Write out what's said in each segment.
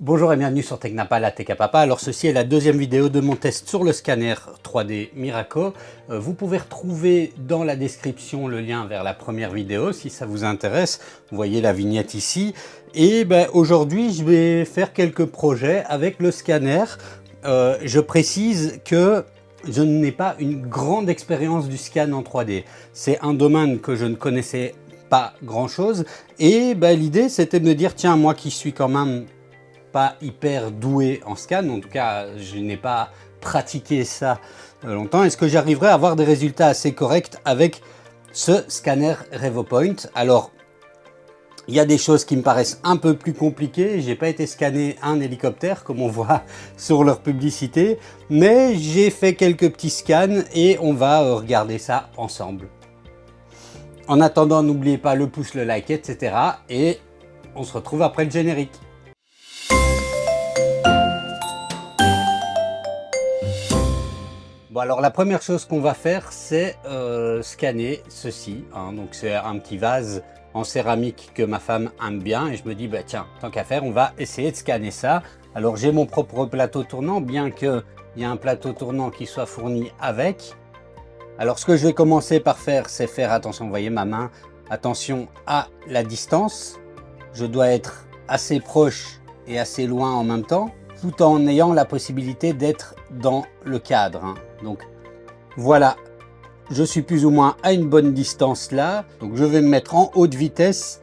Bonjour et bienvenue sur Technapa, la Tech à Papa. Alors ceci est la deuxième vidéo de mon test sur le scanner 3D Miraco. Vous pouvez retrouver dans la description le lien vers la première vidéo si ça vous intéresse. Vous voyez la vignette ici. Et aujourd'hui je vais faire quelques projets avec le scanner. Je précise que je n'ai pas une grande expérience du scan en 3D. C'est un domaine que je ne connaissais pas grand chose. Et l'idée c'était de me dire, tiens, moi qui suis quand même pas hyper doué en scan, en tout cas je n'ai pas pratiqué ça longtemps, est-ce que j'arriverai à avoir des résultats assez corrects avec ce scanner RevoPoint? Alors il y a des choses qui me paraissent un peu plus compliquées, j'ai pas été scanner un hélicoptère comme on voit sur leur publicité, mais j'ai fait quelques petits scans et on va regarder ça ensemble. En attendant, n'oubliez pas le pouce, le like, etc. et on se retrouve après le générique. Bon, alors la première chose qu'on va faire, c'est scanner ceci, hein. Donc c'est un petit vase en céramique que ma femme aime bien et je me dis tiens, tant qu'à faire, on va essayer de scanner ça. Alors j'ai mon propre plateau tournant, bien qu'il y ait un plateau tournant qui soit fourni avec. Alors ce que je vais commencer par faire, c'est faire attention, vous voyez ma main, attention à la distance. Je dois être assez proche et assez loin en même temps, tout en ayant la possibilité d'être dans le cadre, hein. Donc voilà, je suis plus ou moins à une bonne distance là. Donc je vais me mettre en haute vitesse.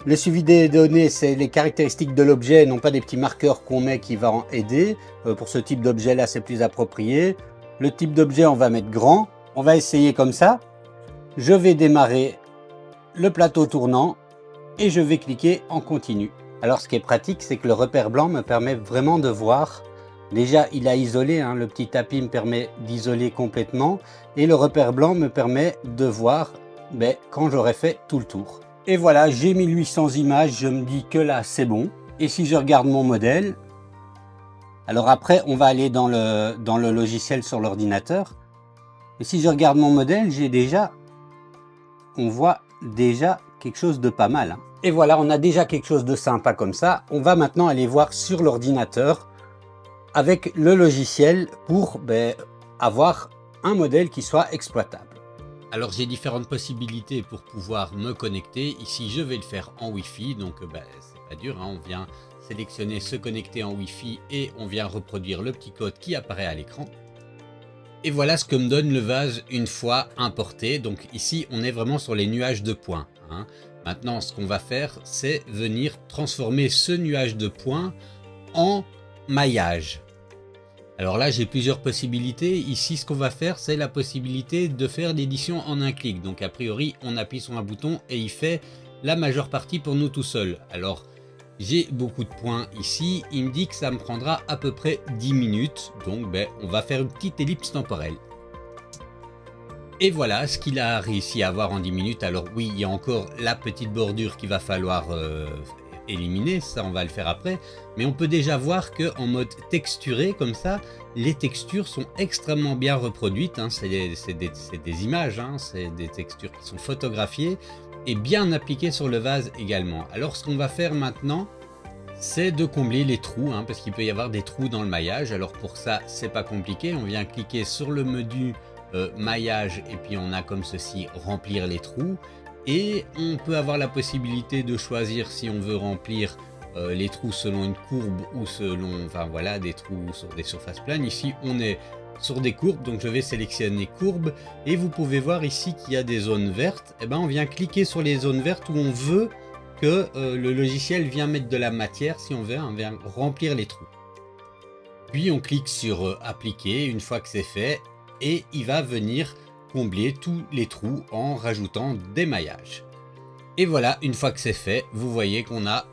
Le suivi des données, c'est les caractéristiques de l'objet, non pas des petits marqueurs qu'on met qui vont aider. Pour ce type d'objet là, c'est plus approprié. Le type d'objet, on va mettre grand. On va essayer comme ça. Je vais démarrer le plateau tournant et je vais cliquer en continu. Alors ce qui est pratique, c'est que le repère blanc me permet vraiment de voir. Déjà il a isolé, hein, le petit tapis me permet d'isoler complètement et le repère blanc me permet de voir quand j'aurai fait tout le tour. Et voilà, j'ai 1800 images, je me dis que là c'est bon. Et si je regarde mon modèle, alors après on va aller dans le logiciel sur l'ordinateur. Et si je regarde mon modèle, on voit déjà quelque chose de pas mal, hein. Et voilà, on a déjà quelque chose de sympa comme ça. On va maintenant aller voir sur l'ordinateur avec le logiciel pour avoir un modèle qui soit exploitable. Alors j'ai différentes possibilités pour pouvoir me connecter. Ici je vais le faire en Wi-Fi, donc c'est pas dur, hein. On vient sélectionner se connecter en Wi-Fi et on vient reproduire le petit code qui apparaît à l'écran. Et voilà ce que me donne le vase une fois importé. Donc ici on est vraiment sur les nuages de points, hein. Maintenant ce qu'on va faire, c'est venir transformer ce nuage de points en maillage. Alors là j'ai plusieurs possibilités. Ici ce qu'on va faire, c'est la possibilité de faire l'édition en un clic. Donc a priori on appuie sur un bouton et il fait la majeure partie pour nous tout seul. Alors j'ai beaucoup de points ici, il me dit que ça me prendra à peu près 10 minutes. Donc on va faire une petite ellipse temporelle. Et voilà ce qu'il a réussi à avoir en 10 minutes. Alors oui, il y a encore la petite bordure qu'il va falloir éliminer, ça on va le faire après. Mais on peut déjà voir que en mode texturé comme ça, les textures sont extrêmement bien reproduites, hein. C'est des images, hein. C'est des textures qui sont photographiées et bien appliquées sur le vase également. Alors ce qu'on va faire maintenant, c'est de combler les trous, hein, parce qu'il peut y avoir des trous dans le maillage. Alors pour ça, c'est pas compliqué, on vient cliquer sur le menu maillage et puis on a comme ceci remplir les trous et on peut avoir la possibilité de choisir si on veut remplir les trous selon une courbe ou selon, enfin voilà, des trous sur des surfaces planes. Ici on est sur des courbes, donc je vais sélectionner courbe et vous pouvez voir ici qu'il y a des zones vertes. Et on vient cliquer sur les zones vertes où on veut que le logiciel vient mettre de la matière. Si on veut, on vient remplir les trous, puis on clique sur appliquer une fois que c'est fait et il va venir combler tous les trous en rajoutant des maillages. Et voilà, une fois que c'est fait, vous voyez qu'on a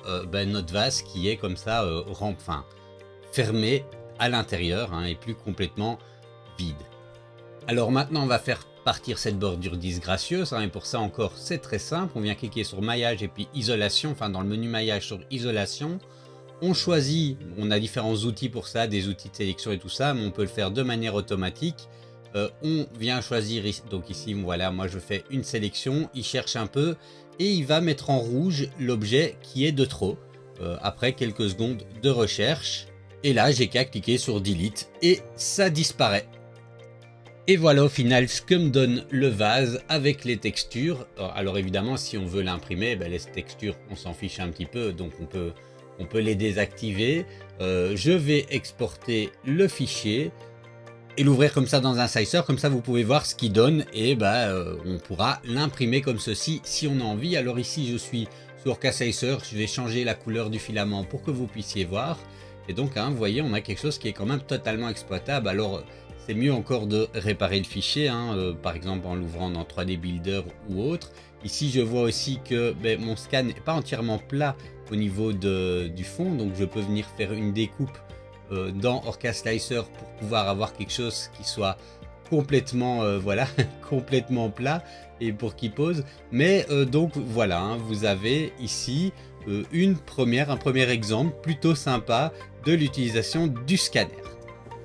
notre vase qui est comme ça fermé à l'intérieur, hein, et plus complètement vide. Alors maintenant on va faire partir cette bordure disgracieuse, hein, et pour ça encore c'est très simple, on vient cliquer sur maillage et puis isolation, enfin dans le menu maillage sur isolation. On choisit, on a différents outils pour ça, des outils de sélection et tout ça, mais on peut le faire de manière automatique. On vient choisir, donc ici voilà, moi je fais une sélection, il cherche un peu et il va mettre en rouge l'objet qui est de trop. après quelques secondes de recherche. Et là, j'ai qu'à cliquer sur Delete et ça disparaît. Et voilà au final ce que me donne le vase avec les textures. Alors évidemment, si on veut l'imprimer, les textures, on s'en fiche un petit peu, donc on peut les désactiver. Je vais exporter le fichier et l'ouvrir comme ça dans un sizer, comme ça vous pouvez voir ce qu'il donne et on pourra l'imprimer comme ceci si on a envie. Alors ici, je suis sur K-Sizer, je vais changer la couleur du filament pour que vous puissiez voir. Et donc, vous voyez, on a quelque chose qui est quand même totalement exploitable. Alors, c'est mieux encore de réparer le fichier, par exemple en l'ouvrant dans 3D Builder ou autre. Ici, je vois aussi que mon scan n'est pas entièrement plat au niveau du fond. Donc, je peux venir faire une découpe dans Orca Slicer pour pouvoir avoir quelque chose qui soit complètement, complètement plat et pour qu'il pose. Mais donc, voilà, vous avez ici un premier exemple plutôt sympa de l'utilisation du scanner.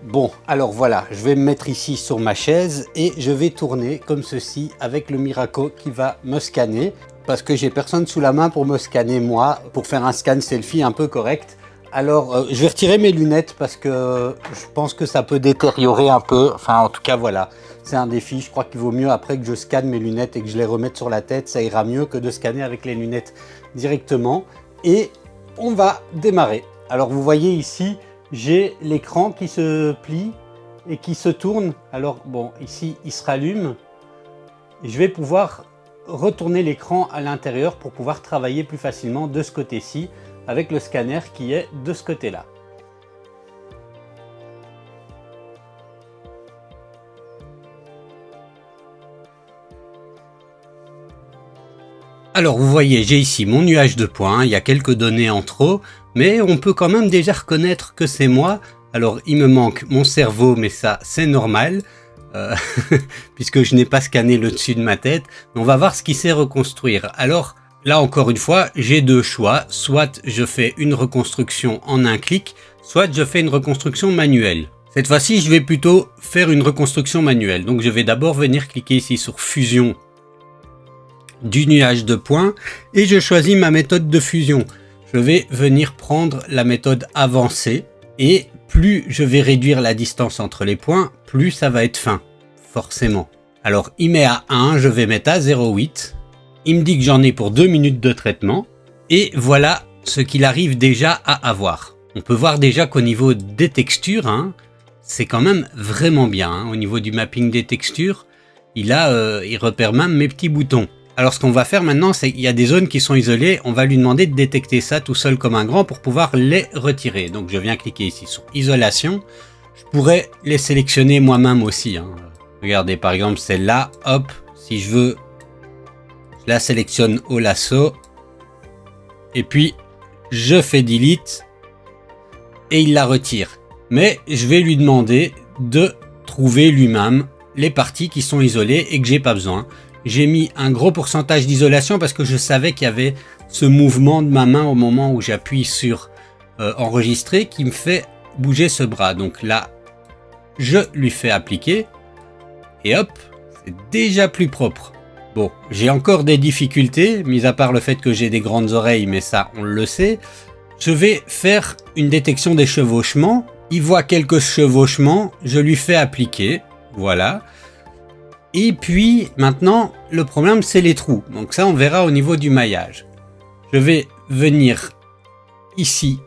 Bon, alors voilà, je vais me mettre ici sur ma chaise et je vais tourner comme ceci avec le Miraco qui va me scanner parce que j'ai personne sous la main pour me scanner moi, pour faire un scan selfie un peu correct. Alors, je vais retirer mes lunettes parce que je pense que ça peut détériorer un peu. Enfin, en tout cas, voilà, c'est un défi. Je crois qu'il vaut mieux après que je scanne mes lunettes et que je les remette sur la tête. Ça ira mieux que de scanner avec les lunettes directement. Et on va démarrer. Alors, vous voyez ici, j'ai l'écran qui se plie et qui se tourne. Alors, bon, ici, il se rallume. Et je vais pouvoir retourner l'écran à l'intérieur pour pouvoir travailler plus facilement de ce côté-ci avec le scanner qui est de ce côté-là. Alors vous voyez, j'ai ici mon nuage de points, il y a quelques données en trop, mais on peut quand même déjà reconnaître que c'est moi. Alors il me manque mon cerveau, mais ça c'est normal, puisque je n'ai pas scanné le dessus de ma tête. On va voir ce qu'il sait reconstruire. Alors là encore une fois, j'ai deux choix, soit je fais une reconstruction en un clic, soit je fais une reconstruction manuelle. Cette fois-ci, je vais plutôt faire une reconstruction manuelle. Donc je vais d'abord venir cliquer ici sur fusion du nuage de points et je choisis ma méthode de fusion. Je vais venir prendre la méthode avancée et plus je vais réduire la distance entre les points, plus ça va être fin, forcément. Alors il met à 1, je vais mettre à 0,8. Il me dit que j'en ai pour 2 minutes de traitement et voilà ce qu'il arrive déjà à avoir. On peut voir déjà qu'au niveau des textures, c'est quand même vraiment bien. Au niveau du mapping des textures, il repère même mes petits boutons. Alors ce qu'on va faire maintenant, c'est qu'il y a des zones qui sont isolées, on va lui demander de détecter ça tout seul comme un grand pour pouvoir les retirer. Donc je viens cliquer ici sur isolation, je pourrais les sélectionner moi-même aussi. Regardez par exemple celle-là, hop, si je veux, je la sélectionne au lasso, et puis je fais delete, et il la retire. Mais je vais lui demander de trouver lui-même les parties qui sont isolées et que j'ai pas besoin. J'ai mis un gros pourcentage d'isolation parce que je savais qu'il y avait ce mouvement de ma main au moment où j'appuie sur enregistrer qui me fait bouger ce bras. Donc là, je lui fais appliquer et hop, c'est déjà plus propre. Bon, j'ai encore des difficultés, mis à part le fait que j'ai des grandes oreilles, mais ça, on le sait. Je vais faire une détection des chevauchements. Il voit quelques chevauchements, je lui fais appliquer, voilà. Et puis maintenant, le problème c'est les trous. Donc ça on verra au niveau du maillage. Je vais venir ici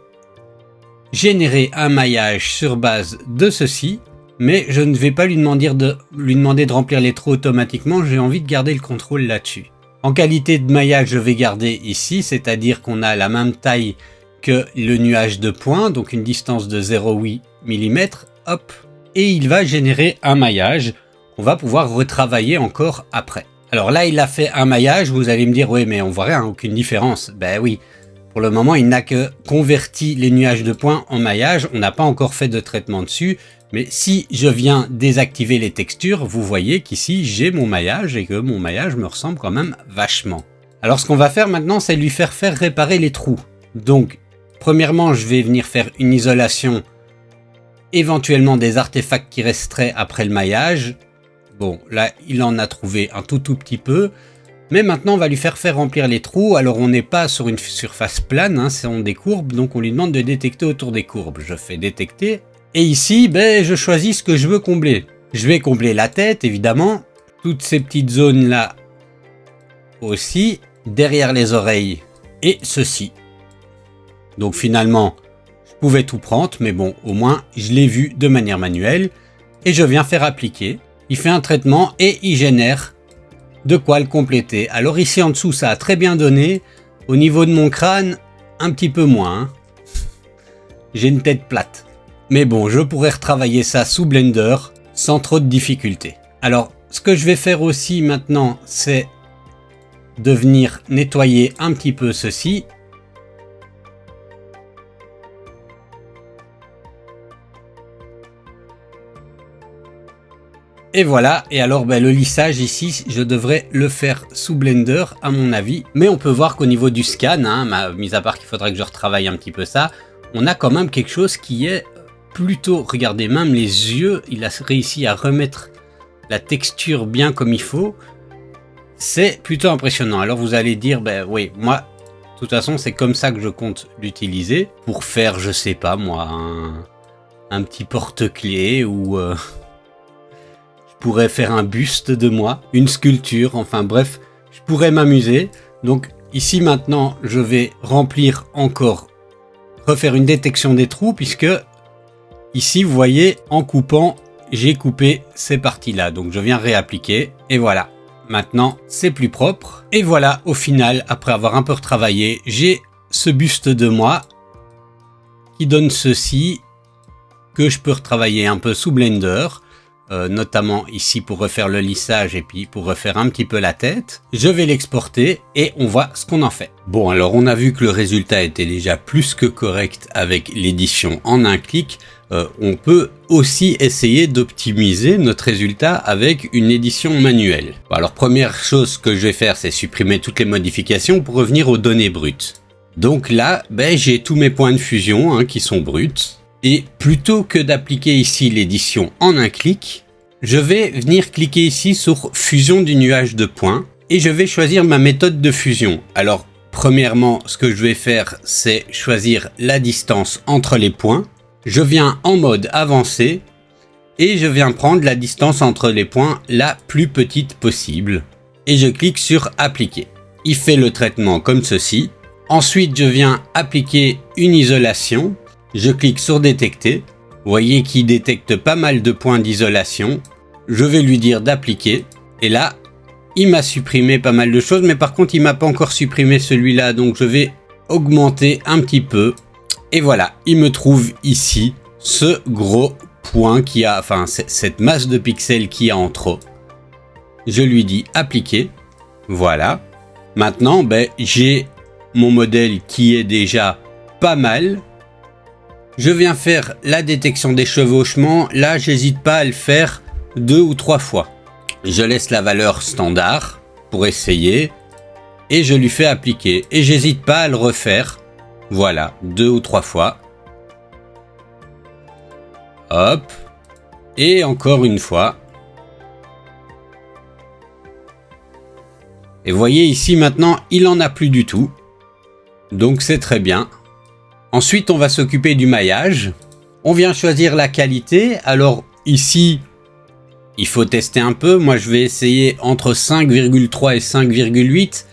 générer un maillage sur base de ceci. Mais je ne vais pas lui demander de remplir les trous automatiquement. J'ai envie de garder le contrôle là-dessus. En qualité de maillage, je vais garder ici. C'est-à-dire qu'on a la même taille que le nuage de points. Donc une distance de 0,8 mm. Hop. Et il va générer un maillage. On va pouvoir retravailler encore après. Alors là, il a fait un maillage. Vous allez me dire, oui, mais on voit rien, aucune différence. Ben oui, pour le moment, il n'a que converti les nuages de points en maillage. On n'a pas encore fait de traitement dessus. Mais si je viens désactiver les textures, vous voyez qu'ici, j'ai mon maillage et que mon maillage me ressemble quand même vachement. Alors, ce qu'on va faire maintenant, c'est lui faire réparer les trous. Donc, premièrement, je vais venir faire une isolation, éventuellement des artefacts qui resteraient après le maillage. Bon, là, il en a trouvé un tout petit peu. Mais maintenant, on va lui faire remplir les trous. Alors, on n'est pas sur une surface plane, hein, ce sont des courbes. Donc, on lui demande de détecter autour des courbes. Je fais détecter. Et ici, ben, je choisis ce que je veux combler. Je vais combler la tête, évidemment. Toutes ces petites zones-là aussi. Derrière les oreilles. Et ceci. Donc, finalement, je pouvais tout prendre. Mais bon, au moins, je l'ai vu de manière manuelle. Et je viens faire appliquer. Il fait un traitement et il génère de quoi le compléter. Alors ici en dessous ça a très bien donné. Au niveau de mon crâne, un petit peu moins. Hein. J'ai une tête plate. Mais bon, je pourrais retravailler ça sous Blender sans trop de difficultés. Alors ce que je vais faire aussi maintenant, c'est de venir nettoyer un petit peu ceci. Et voilà, et alors ben, le lissage ici, je devrais le faire sous Blender à mon avis. Mais on peut voir qu'au niveau du scan, hein, mis à part qu'il faudrait que je retravaille un petit peu ça, on a quand même quelque chose qui est plutôt... Regardez, même les yeux, il a réussi à remettre la texture bien comme il faut. C'est plutôt impressionnant. Alors vous allez dire, ben oui, moi, de toute façon, c'est comme ça que je compte l'utiliser. Pour faire, je sais pas moi, un petit porte-clés ou... pourrais faire un buste de moi, une sculpture, enfin bref, je pourrais m'amuser. Donc ici maintenant, je vais remplir encore, refaire une détection des trous, puisque ici, vous voyez, en coupant, j'ai coupé ces parties-là. Donc je viens réappliquer, et voilà. Maintenant, c'est plus propre. Et voilà, au final, après avoir un peu retravaillé, j'ai ce buste de moi qui donne ceci, que je peux retravailler un peu sous Blender. Notamment ici pour refaire le lissage et puis pour refaire un petit peu la tête. Je vais l'exporter et on voit ce qu'on en fait. Bon, alors on a vu que le résultat était déjà plus que correct avec l'édition en un clic. On peut aussi essayer d'optimiser notre résultat avec une édition manuelle. Bon, alors première chose que je vais faire, c'est supprimer toutes les modifications pour revenir aux données brutes. Donc là, ben, j'ai tous mes points de fusion hein, qui sont bruts. Et plutôt que d'appliquer ici l'édition en un clic, je vais venir cliquer ici sur fusion du nuage de points et je vais choisir ma méthode de fusion. Alors premièrement, ce que je vais faire, c'est choisir la distance entre les points. Je viens en mode avancé et je viens prendre la distance entre les points la plus petite possible. Et je clique sur appliquer. Il fait le traitement comme ceci. Ensuite, je viens appliquer une isolation. Je clique sur détecter, vous voyez qu'il détecte pas mal de points d'isolation. Je vais lui dire d'appliquer et là il m'a supprimé pas mal de choses, mais par contre il m'a pas encore supprimé celui-là, donc je vais augmenter un petit peu et voilà, il me trouve ici ce gros point qui a, enfin cette masse de pixels qui a en trop. Je lui dis appliquer, voilà. Maintenant ben, j'ai mon modèle qui est déjà pas mal. Je viens faire la détection des chevauchements. Là, j'hésite pas à le faire 2 ou 3 fois. Je laisse la valeur standard pour essayer et je lui fais appliquer. Et j'hésite pas à le refaire. Voilà, 2 ou 3 fois. Hop. Et encore une fois. Et vous voyez ici maintenant, il en a plus du tout. Donc c'est très bien. Ensuite, on va s'occuper du maillage. On vient choisir la qualité. Alors ici, il faut tester un peu. Moi, je vais essayer entre 5,3 et 5,8.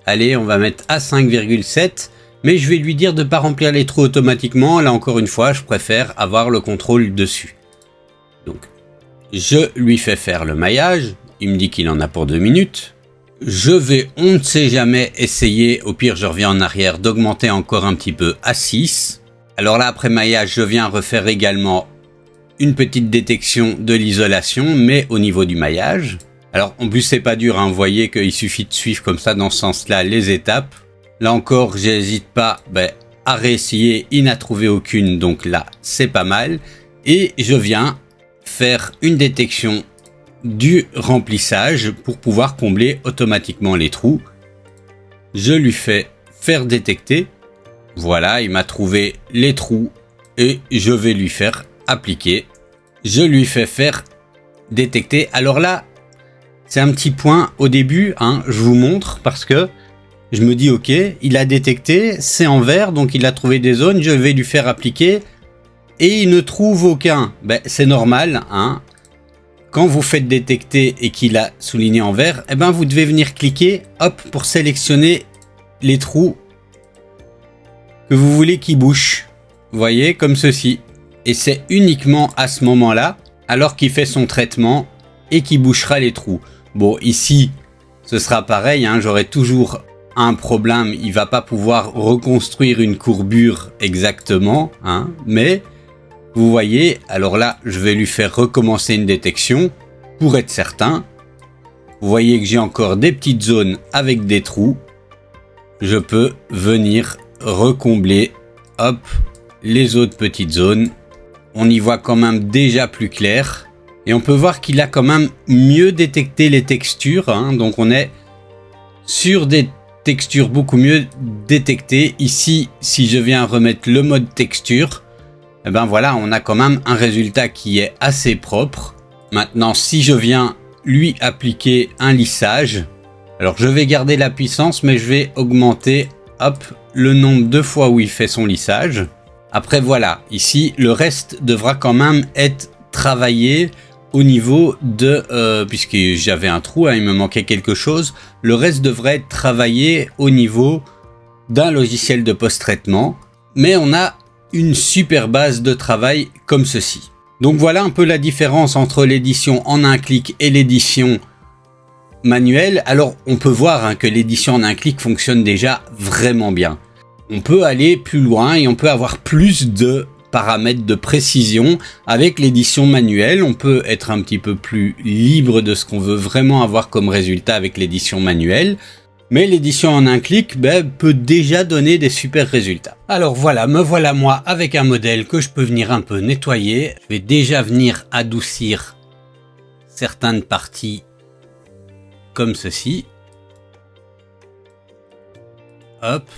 Allez, on va mettre à 5,7. Mais je vais lui dire de ne pas remplir les trous automatiquement. Là, encore une fois, je préfère avoir le contrôle dessus. Donc, je lui fais faire le maillage. Il me dit qu'il en a pour 2 minutes. Je vais, on ne sait jamais, essayer, au pire je reviens en arrière, d'augmenter encore un petit peu à 6. Alors là, après maillage, je viens refaire également une petite détection de l'isolation, mais au niveau du maillage. Alors en plus c'est pas dur, hein, vous voyez qu'il suffit de suivre comme ça dans ce sens-là les étapes. Là encore, j'hésite pas à réessayer, il n'a trouvé aucune, donc là c'est pas mal. Et je viens faire une détection du remplissage pour pouvoir combler automatiquement les trous. Je lui fais faire détecter. Voilà, il m'a trouvé les trous et je vais lui faire appliquer. Je lui fais faire détecter. Alors là, C'est un petit point au début, hein, je vous montre parce que je me dis ok, il a détecté, c'est en vert, donc il a trouvé des zones, je vais lui faire appliquer et il ne trouve aucun. Ben, c'est normal, hein. Quand vous faites détecter et qu'il a souligné en vert, eh ben, vous devez venir cliquer hop, pour sélectionner les trous que vous voulez qu'il bouche. Vous voyez, comme ceci. Et c'est uniquement à ce moment-là, alors qu'il fait son traitement et qu'il bouchera les trous. Bon, ici, ce sera pareil, hein, j'aurai toujours un problème, il va pas pouvoir reconstruire une courbure exactement, hein, mais vous voyez, alors là, je vais lui faire recommencer une détection pour être certain. Vous voyez que j'ai encore des petites zones avec des trous. Je peux venir recombler, hop, les autres petites zones. On y voit quand même déjà plus clair. Et on peut voir qu'il a quand même mieux détecté les textures, hein. Donc on est sur des textures beaucoup mieux détectées. Ici, si je viens remettre le mode texture, eh ben voilà, on a quand même un résultat qui est assez propre. Maintenant, si je viens lui appliquer un lissage, alors je vais garder la puissance, mais je vais augmenter, hop, le nombre de fois où il fait son lissage. Après voilà, ici, le reste devra quand même être travaillé au niveau de, puisque j'avais un trou, hein, il me manquait quelque chose, le reste devrait être travaillé au niveau d'un logiciel de post-traitement, mais on a une super base de travail comme ceci. Donc voilà un peu la différence entre l'édition en un clic et l'édition manuelle. Alors on peut voir, hein, que l'édition en un clic fonctionne déjà vraiment bien. On peut aller plus loin et on peut avoir plus de paramètres de précision avec l'édition manuelle. On peut être un petit peu plus libre de ce qu'on veut vraiment avoir comme résultat avec l'édition manuelle. Mais l'édition en un clic peut déjà donner des super résultats. Alors voilà, me voilà moi avec un modèle que je peux venir un peu nettoyer. Je vais déjà venir adoucir certaines parties comme ceci. Hop.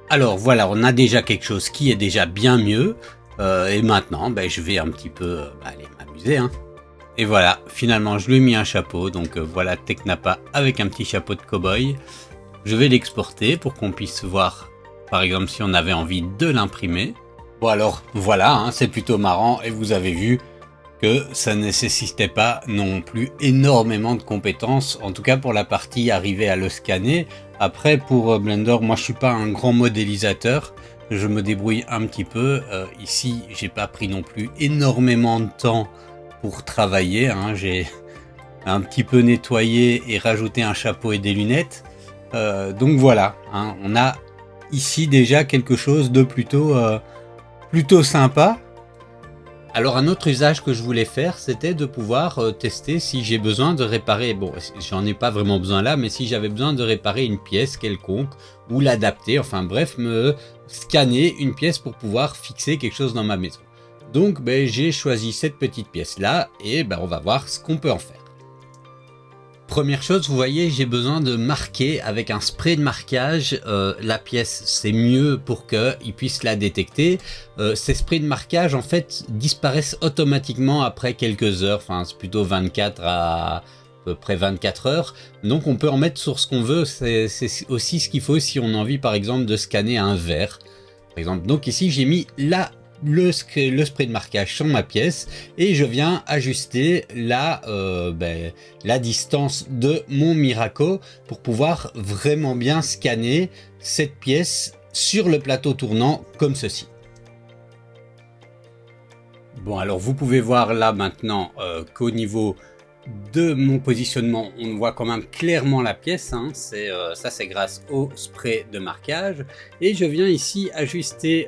Alors voilà, on a déjà quelque chose qui est déjà bien mieux. Et maintenant, je vais un petit peu aller m'amuser, hein. Et voilà, finalement, je lui ai mis un chapeau. Donc voilà, Technapa avec un petit chapeau de cow-boy. Je vais l'exporter pour qu'on puisse voir, par exemple, si on avait envie de l'imprimer. Bon alors, voilà, hein, c'est plutôt marrant. Et vous avez vu que ça ne nécessitait pas non plus énormément de compétences, en tout cas pour la partie arriver à le scanner. Après pour Blender, moi je suis pas un grand modélisateur, je me débrouille un petit peu. Ici j'ai pas pris non plus énormément de temps pour travailler, hein. J'ai un petit peu nettoyé et rajouté un chapeau et des lunettes. Donc voilà, hein, on a ici déjà quelque chose de plutôt sympa. Alors un autre usage que je voulais faire, c'était de pouvoir tester si j'ai besoin de réparer, bon j'en ai pas vraiment besoin là, mais si j'avais besoin de réparer une pièce quelconque ou l'adapter, enfin bref, me scanner une pièce pour pouvoir fixer quelque chose dans ma maison. Donc j'ai choisi cette petite pièce là et on va voir ce qu'on peut en faire. Première chose, vous voyez, j'ai besoin de marquer avec un spray de marquage la pièce. C'est mieux pour qu'il puisse la détecter. Ces sprays de marquage, en fait, disparaissent automatiquement après quelques heures. Enfin, c'est plutôt 24 à peu près 24 heures. Donc, on peut en mettre sur ce qu'on veut. C'est aussi ce qu'il faut si on a envie, par exemple, de scanner un verre. Par exemple, donc ici, j'ai mis le spray de marquage sur ma pièce et je viens ajuster la distance de mon Miraco pour pouvoir vraiment bien scanner cette pièce sur le plateau tournant comme ceci. Bon, alors vous pouvez voir là maintenant qu'au niveau de mon positionnement, on voit quand même clairement la pièce, hein. Ça c'est grâce au spray de marquage. Et je viens ici ajuster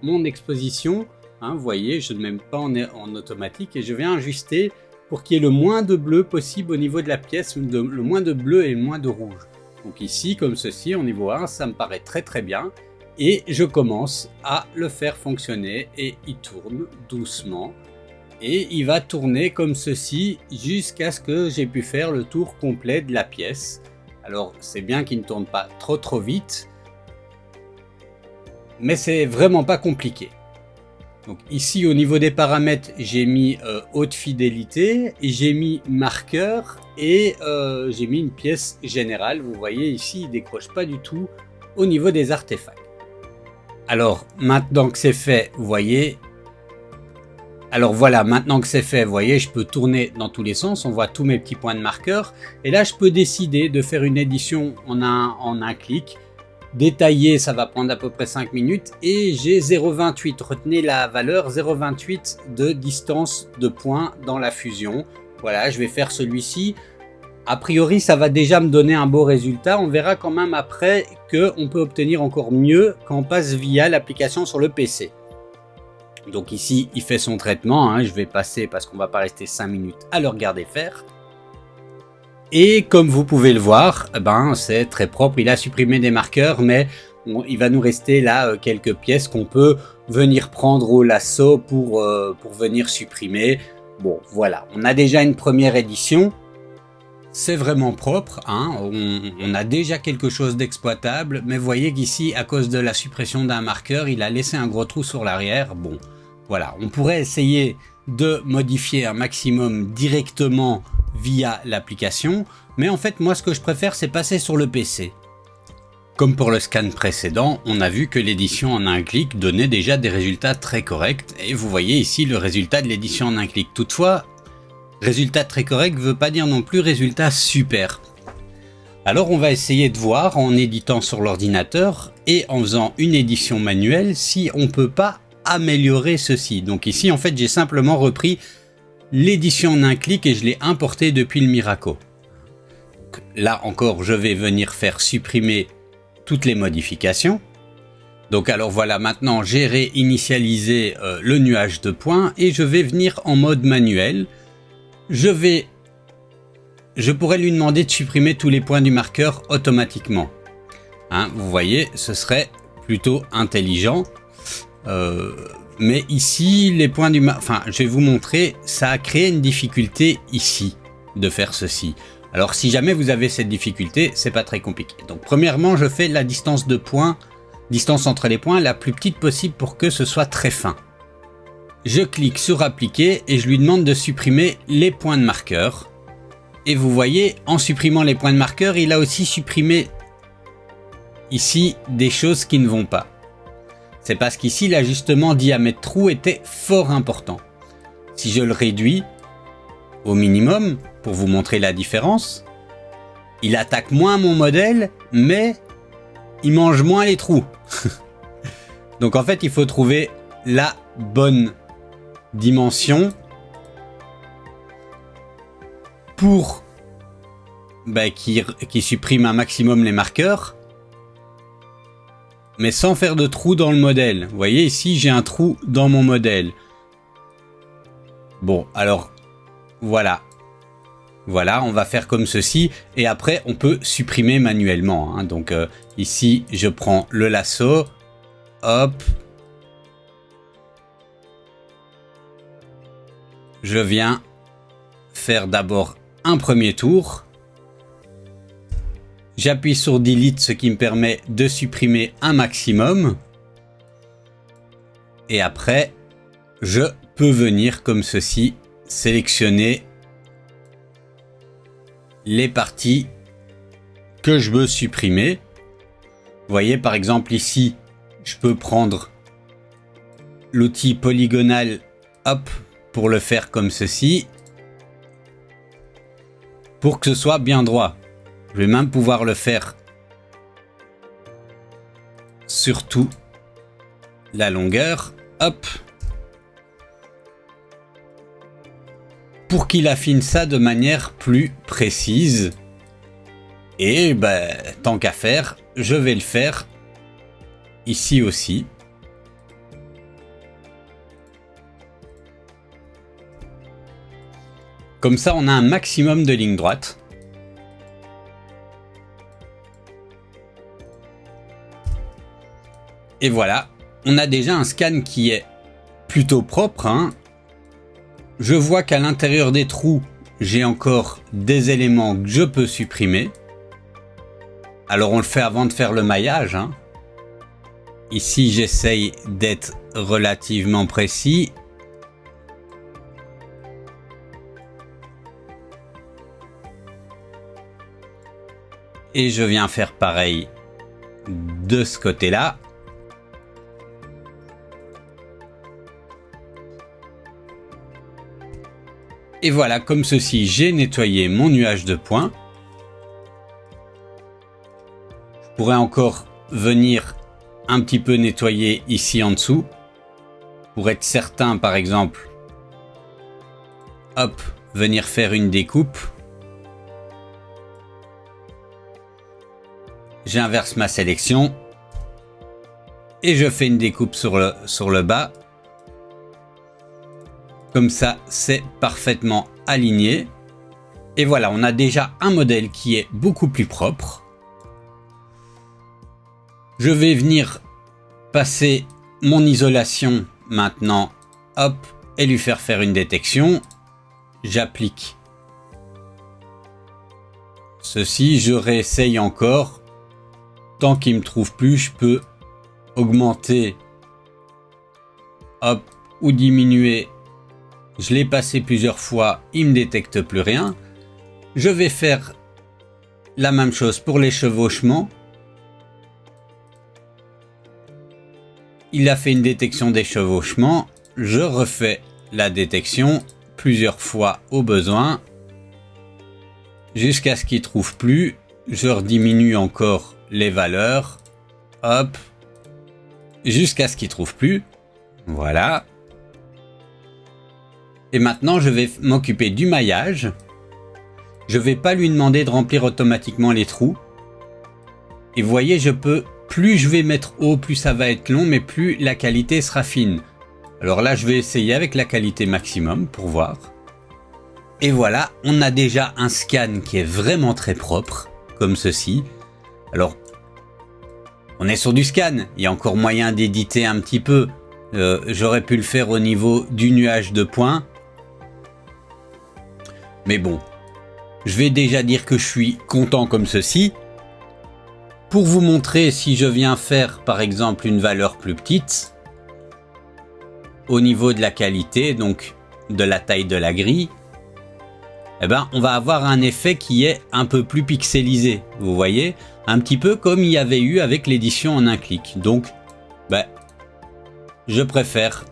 mon exposition, hein, vous voyez, je ne mets pas en automatique et je viens ajuster pour qu'il y ait le moins de bleu possible au niveau de la pièce, le moins de bleu et le moins de rouge. Donc ici, comme ceci, au niveau 1, ça me paraît très bien. Et je commence à le faire fonctionner et il tourne doucement. Et il va tourner comme ceci jusqu'à ce que j'ai pu faire le tour complet de la pièce. Alors c'est bien qu'il ne tourne pas trop vite, mais c'est vraiment pas compliqué. Donc ici au niveau des paramètres, j'ai mis haute fidélité, j'ai mis marqueur et j'ai mis une pièce générale. Vous voyez ici, il décroche pas du tout au niveau des artefacts. Alors maintenant que c'est fait, vous voyez. Alors voilà, maintenant que c'est fait, vous voyez, je peux tourner dans tous les sens. On voit tous mes petits points de marqueur. Et là, je peux décider de faire une édition en un clic. Détaillé, ça va prendre à peu près 5 minutes et j'ai 0,28. Retenez la valeur 0,28 de distance de points dans la fusion. Voilà, je vais faire celui-ci. A priori, ça va déjà me donner un beau résultat. On verra quand même après qu'on peut obtenir encore mieux quand on passe via l'application sur le PC. Donc ici, il fait son traitement. Hein. Je vais passer parce qu'on va pas rester 5 minutes à le regarder faire. Et comme vous pouvez le voir, c'est très propre. Il a supprimé des marqueurs, mais il va nous rester là quelques pièces qu'on peut venir prendre au lasso pour venir supprimer. Bon, voilà, on a déjà une première édition. C'est vraiment propre, hein. On a déjà quelque chose d'exploitable, mais vous voyez qu'ici, à cause de la suppression d'un marqueur, il a laissé un gros trou sur l'arrière. Bon, voilà, on pourrait essayer de modifier un maximum directement via l'application, mais en fait moi ce que je préfère c'est passer sur le PC. Comme pour le scan précédent, on a vu que l'édition en un clic donnait déjà des résultats très corrects et vous voyez ici le résultat de l'édition en un clic. Toutefois, résultat très correct ne veut pas dire non plus résultat super. Alors on va essayer de voir en éditant sur l'ordinateur et en faisant une édition manuelle si on peut pas améliorer ceci. Donc ici en fait j'ai simplement repris l'édition en un clic et je l'ai importé depuis le Miraco. Donc, là encore, je vais venir faire supprimer toutes les modifications. Donc alors voilà, maintenant j'ai réinitialisé le nuage de points et je vais venir en mode manuel. Je pourrais lui demander de supprimer tous les points du marqueur automatiquement. Hein, vous voyez, ce serait plutôt intelligent. Mais ici, les points du je vais vous montrer, ça a créé une difficulté ici de faire ceci. Alors si jamais vous avez cette difficulté, c'est pas très compliqué. Donc premièrement, je fais la distance de points, distance entre les points la plus petite possible pour que ce soit très fin. Je clique sur appliquer et je lui demande de supprimer les points de marqueur. Et vous voyez, en supprimant les points de marqueur, il a aussi supprimé ici des choses qui ne vont pas. C'est parce qu'ici l'ajustement diamètre trou était fort important. Si je le réduis au minimum pour vous montrer la différence, il attaque moins mon modèle mais il mange moins les trous. Donc en fait il faut trouver la bonne dimension pour qui supprime un maximum les marqueurs, mais sans faire de trou dans le modèle. Vous voyez ici, j'ai un trou dans mon modèle. Bon, alors, voilà. Voilà, on va faire comme ceci. Et après, on peut supprimer manuellement. Hein. Donc, ici, je prends le lasso. Hop. Je viens faire d'abord un premier tour. J'appuie sur Delete, ce qui me permet de supprimer un maximum. Et après, je peux venir comme ceci, sélectionner les parties que je veux supprimer. Vous voyez, par exemple ici, je peux prendre l'outil polygonal, hop, pour le faire comme ceci, pour que ce soit bien droit. Je vais même pouvoir le faire sur toute la longueur, hop, pour qu'il affine ça de manière plus précise. Et tant qu'à faire, je vais le faire ici aussi. Comme ça, on a un maximum de lignes droites. Et voilà, on a déjà un scan qui est plutôt propre. Hein. Je vois qu'à l'intérieur des trous, j'ai encore des éléments que je peux supprimer. Alors on le fait avant de faire le maillage, hein. Ici j'essaye d'être relativement précis. Et je viens faire pareil de ce côté-là. Et voilà, comme ceci, j'ai nettoyé mon nuage de points. Je pourrais encore venir un petit peu nettoyer ici en dessous. Pour être certain, par exemple, hop, venir faire une découpe. J'inverse ma sélection. Et je fais une découpe sur le bas. Comme ça, c'est parfaitement aligné. Et voilà, on a déjà un modèle qui est beaucoup plus propre. Je vais venir passer mon isolation maintenant, hop, et lui faire une détection. J'applique ceci, je réessaye encore. Tant qu'il me trouve plus, je peux augmenter, hop, ou diminuer. Je l'ai passé plusieurs fois, il me détecte plus rien. Je vais faire la même chose pour les chevauchements. Il a fait une détection des chevauchements. Je refais la détection plusieurs fois au besoin. Jusqu'à ce qu'il ne trouve plus. Je rediminue encore les valeurs. Hop. Jusqu'à ce qu'il ne trouve plus. Voilà. Et maintenant, je vais m'occuper du maillage. Je ne vais pas lui demander de remplir automatiquement les trous. Et vous voyez, plus je vais mettre haut, plus ça va être long, mais plus la qualité sera fine. Alors là, je vais essayer avec la qualité maximum pour voir. Et voilà, on a déjà un scan qui est vraiment très propre, comme ceci. Alors, on est sur du scan. Il y a encore moyen d'éditer un petit peu. J'aurais pu le faire au niveau du nuage de points. Mais bon, je vais déjà dire que je suis content comme ceci. Pour vous montrer, si je viens faire par exemple une valeur plus petite, au niveau de la qualité, donc de la taille de la grille, eh ben, on va avoir un effet qui est un peu plus pixelisé. Vous voyez, un petit peu comme il y avait eu avec l'édition en un clic. Donc, ben, je préfère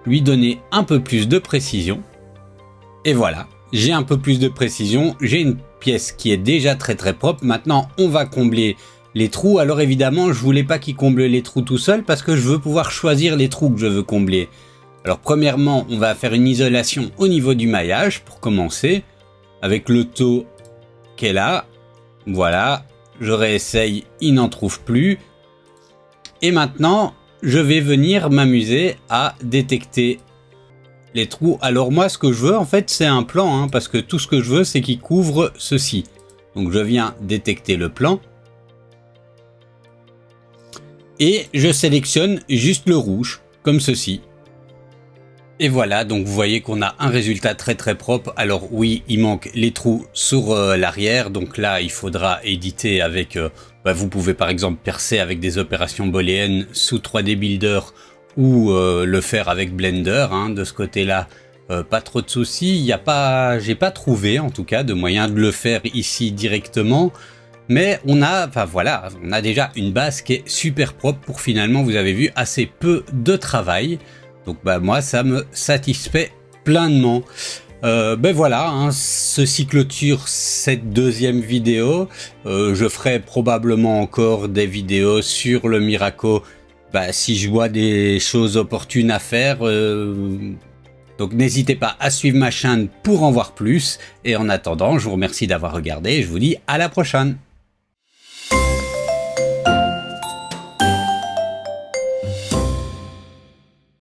lui donner un peu plus de précision. Et voilà, j'ai un peu plus de précision, j'ai une pièce qui est déjà très propre. Maintenant, on va combler les trous. Alors évidemment, je voulais pas qu'il comble les trous tout seul parce que je veux pouvoir choisir les trous que je veux combler. Alors premièrement, on va faire une isolation au niveau du maillage pour commencer, avec le taux qui est là. Voilà, je réessaye, il n'en trouve plus. Et maintenant, je vais venir m'amuser à détecter les trous. Alors moi, ce que je veux, en fait, c'est un plan, hein, parce que tout ce que je veux, c'est qu'il couvre ceci. Donc je viens détecter le plan. Et je sélectionne juste le rouge, comme ceci. Et voilà, donc vous voyez qu'on a un résultat très propre. Alors oui, il manque les trous sur l'arrière. Donc là, il faudra éditer avec... vous pouvez par exemple percer avec des opérations booléennes sous 3D Builder ou le faire avec Blender, hein, de ce côté-là, pas trop de soucis. J'ai pas trouvé en tout cas de moyen de le faire ici directement, mais on a déjà une base qui est super propre pour finalement, vous avez vu, assez peu de travail. Donc moi ça me satisfait pleinement. Voilà, hein, ceci clôture cette deuxième vidéo. Je ferai probablement encore des vidéos sur le Miraco si je vois des choses opportunes à faire. Donc n'hésitez pas à suivre ma chaîne pour en voir plus. Et en attendant, je vous remercie d'avoir regardé et je vous dis à la prochaine.